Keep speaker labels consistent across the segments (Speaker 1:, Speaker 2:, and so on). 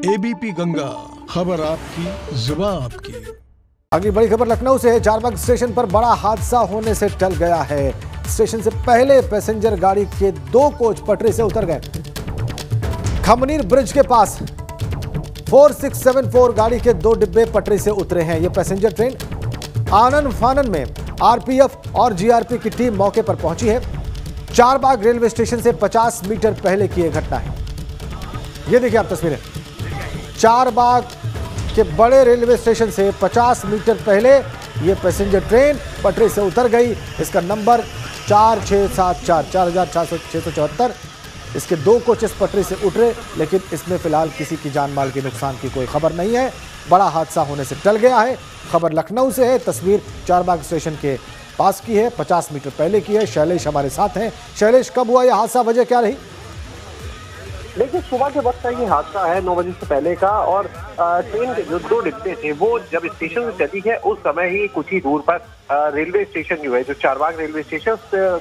Speaker 1: ABP Ganga, खबर आपकी, जुबान आपकी।
Speaker 2: अगली बड़ी खबर लखनऊ से है। चारबाग स्टेशन पर बड़ा हादसा होने से टल गया है। स्टेशन से पहले पैसेंजर गाड़ी के 2 कोच पटरी से उतर गए। खमनीर ब्रिज के पास 4674 गाड़ी के 2 डिब्बे पटरी से उतरे हैं। यह पैसेंजर ट्रेन आनन फानन में आरपीएफ और जीआरपी की टीम मौके पर पहुंची है। चारबाग रेलवे स्टेशन से 50 मीटर पहले की यह घटना है। यह देखिए आप तस्वीरें। चारबाग के बड़े रेलवे स्टेशन से 50 मीटर पहले यह पैसेंजर ट्रेन पटरी से उतर गई। इसका नंबर 4674 इसके 2 कोचेस पटरी से उतरे, लेकिन इसमें फिलहाल किसी की जान माल के नुकसान की कोई खबर नहीं है। बड़ा हादसा होने से टल गया है। खबर लखनऊ से है। तस्वीर चारबाग स्टेशन के पास की है, 50 मीटर पहले की है। शैलेश हमारे साथ हैं। शैलेश, कब हुआ यह हादसा, वजह क्या रही?
Speaker 3: देखिए, सुबह के वक्त का ये हादसा है 9 बजे से पहले का। और ट्रेन के जो 2 डिब्बे थे वो जब स्टेशन से चली है उस समय ही कुछ ही दूर पर रेलवे स्टेशन जो है, जो चारबाग रेलवे स्टेशन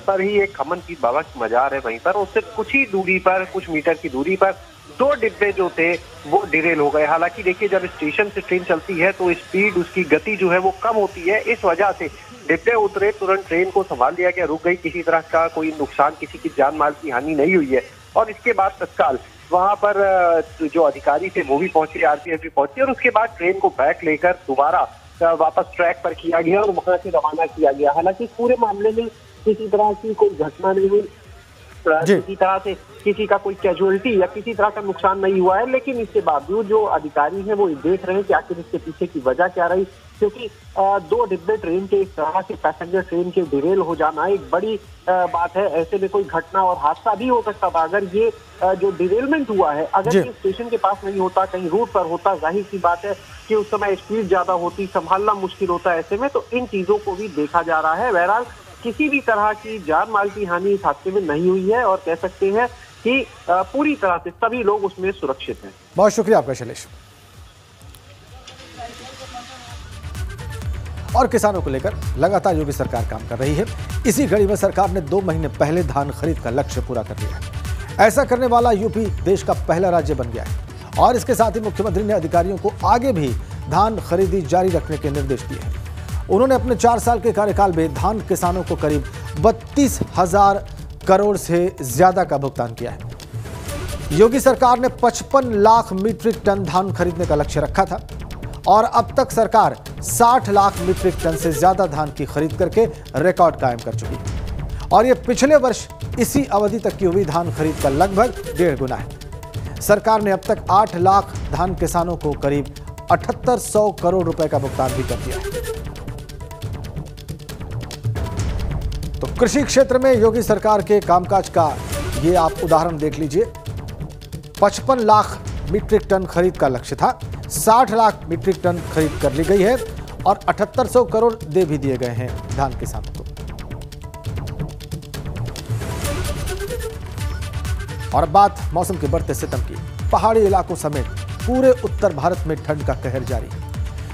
Speaker 3: पर ही एक खमनपीर बाबा की मजार है, वहीं पर उससे कुछ ही दूरी पर, कुछ मीटर की दूरी पर 2 डिब्बे जो थे वो डिरेल हो गए। हालांकि देखिए, जब स्टेशन से ट्रेन चलती है तो स्पीड, उसकी गति जो है वो कम होती है। इस वजह से डिब्बे उतरे, तुरंत ट्रेन को संभाल लिया गया, रुक गई। किसी तरह का कोई नुकसान, किसी की जान माल की हानि नहीं हुई है। और इसके बाद तत्काल वहां पर जो अधिकारी थे वो भी पहुंचे, आरपीएफ भी पहुंची, और उसके बाद ट्रेन को बैक लेकर दोबारा वापस ट्रैक पर किया गया और वहां से रवाना किया गया। हालांकि पूरे मामले में किसी तरह की कोई घटना नहीं हुई, किसी तरह से किसी का कोई कैजुअलिटी या किसी तरह का नुकसान नहीं हुआ है। लेकिन इसके बावजूद जो अधिकारी हैं वो देख रहे हैं कि आखिर इसके पीछे की वजह क्या रही, क्योंकि 2 डिब्बे ट्रेन के इस तरह से पैसेंजर ट्रेन के डिरेल हो जाना एक बड़ी बात है। ऐसे में कोई घटना और हादसा भी हो सकता था। अगर ये जो डिरेलमेंट हुआ है, अगर ये स्टेशन के पास नहीं होता, कहीं रूट पर होता, जाहिर सी बात है कि उस समय स्पीड ज्यादा होती, संभालना मुश्किल होता है। ऐसे में तो इन चीजों को भी देखा जा रहा है। बहरहाल किसी भी तरह की जान माल की हानि इस हादसे में नहीं हुई है और कह सकते हैं कि पूरी तरह से सभी लोग उसमें सुरक्षित हैं।
Speaker 2: बहुत शुक्रिया आपका शैलेश। और किसानों को लेकर लगातार योगी सरकार काम कर रही है। इसी घड़ी में सरकार ने 2 महीने पहले धान खरीद का लक्ष्य पूरा कर लिया है। ऐसा करने वाला यूपी देश का पहला राज्य बन गया है। और इसके साथ ही मुख्यमंत्री ने अधिकारियों को आगे भी धान खरीदी जारी रखने के निर्देश दिए हैं। उन्होंने अपने 4 साल के कार्यकाल में धान किसानों को करीब 32,000 करोड़ से ज्यादा का भुगतान किया है। योगी सरकार ने 55 लाख मीट्रिक टन धान खरीदने का लक्ष्य रखा था और अब तक सरकार 60 लाख मीट्रिक टन से ज्यादा धान की खरीद करके रिकॉर्ड कायम कर चुकी है। और यह पिछले वर्ष इसी अवधि तक की हुई धान खरीद का लगभग 1.5 गुना है। सरकार ने अब तक 8 लाख धान किसानों को करीब 7800 करोड़ रुपए का भुगतान भी कर दिया है। तो कृषि क्षेत्र में योगी सरकार के कामकाज का ये आप उदाहरण देख लीजिए। 55 लाख मीट्रिक टन खरीद का लक्ष्य था, 60 लाख मीट्रिक टन खरीद कर ली गई है और 7800 करोड़ दे भी दिए गए हैं धान किसानों को। और बात मौसम के बढ़ते सितम की। पहाड़ी इलाकों समेत पूरे उत्तर भारत में ठंड का कहर जारी है।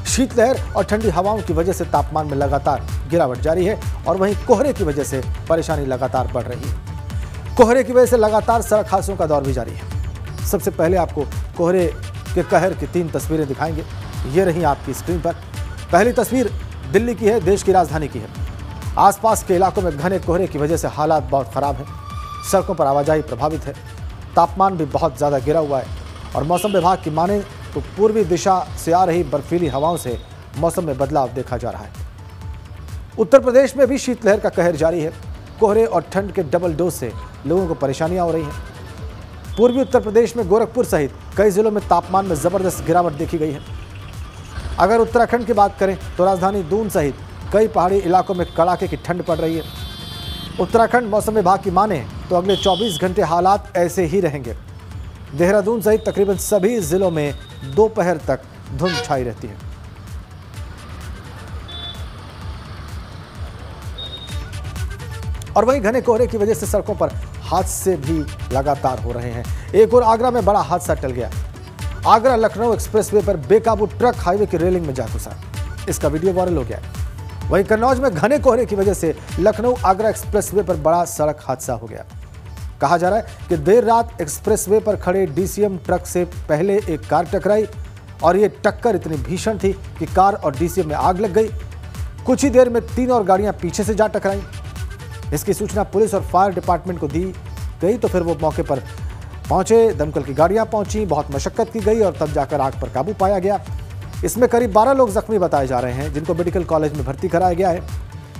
Speaker 2: शीतलहर और ठंडी हवाओं की वजह से तापमान में लगातार गिरावट जारी है और वहीं कोहरे की वजह से परेशानी लगातार बढ़ रही है। कोहरे की वजह से लगातार सड़क हादसों का दौर भी जारी है। सबसे पहले आपको कोहरे के कहर की 3 तस्वीरें दिखाएंगे। ये रही आपकी स्क्रीन पर। पहली तस्वीर दिल्ली की है, देश की राजधानी की है। आसपास के इलाकों में घने कोहरे की वजह से हालात बहुत खराब हैं। सड़कों पर आवाजाही प्रभावित है। तापमान भी बहुत ज़्यादा गिरा हुआ है और मौसम विभाग की माने तो पूर्वी दिशा से आ रही बर्फीली हवाओं से मौसम में बदलाव देखा जा रहा है। उत्तर प्रदेश में भी शीतलहर का कहर जारी है। कोहरे और ठंड के डबल डोज से लोगों को परेशानियां हो रही हैं। पूर्वी उत्तर प्रदेश में गोरखपुर सहित कई जिलों में तापमान में जबरदस्त गिरावट देखी गई है। अगर उत्तराखंड की बात करें तो राजधानी दून सहित कई पहाड़ी इलाकों में कड़ाके की ठंड पड़ रही है। उत्तराखंड मौसम विभाग की माने तो अगले 24 घंटे हालात ऐसे ही रहेंगे। देहरादून सहित तकरीबन सभी जिलों में दोपहर तक धुंध छाई रहती है। और वहीं घने कोहरे की वजह से सड़कों पर हादसे भी लगातार हो रहे हैं। एक और आगरा में बड़ा हादसा टल गया। आगरा लखनऊ एक्सप्रेसवे पर बेकाबू ट्रक हाईवे की रेलिंग में जा घुसा। इसका वीडियो वायरल हो गया। वहीं कन्नौज में घने कोहरे की वजह से लखनऊ आगरा एक्सप्रेसवे पर बड़ा सड़क हादसा हो गया। कहा जा रहा है कि देर रात एक्सप्रेसवे पर खड़े डीसीएम ट्रक से पहले एक कार टकराई और ये टक्कर इतनी भीषण थी कि कार और डीसीएम में आग लग गई। कुछ ही देर में 3 और गाड़ियां पीछे से जा टकराई। इसकी सूचना पुलिस और फायर डिपार्टमेंट को दी गई तो फिर वो मौके पर पहुंचे। दमकल की गाड़ियां पहुंची, बहुत मशक्कत की गई और तब जाकर आग पर काबू पाया गया। इसमें करीब 12 लोग जख्मी बताए जा रहे हैं, जिनको मेडिकल कॉलेज में भर्ती कराया गया है।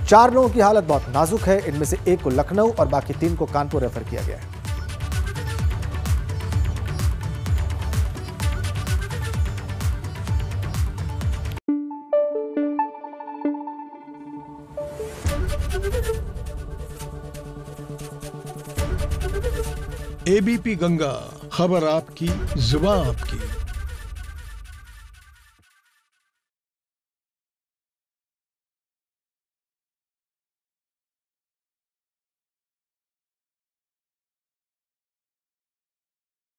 Speaker 2: 4 लोगों की हालत बहुत नाजुक है। इनमें से 1 को लखनऊ और बाकी 3 को कानपुर रेफर किया गया है।
Speaker 1: एबीपी गंगा, खबर आपकी, जुबान आपकी।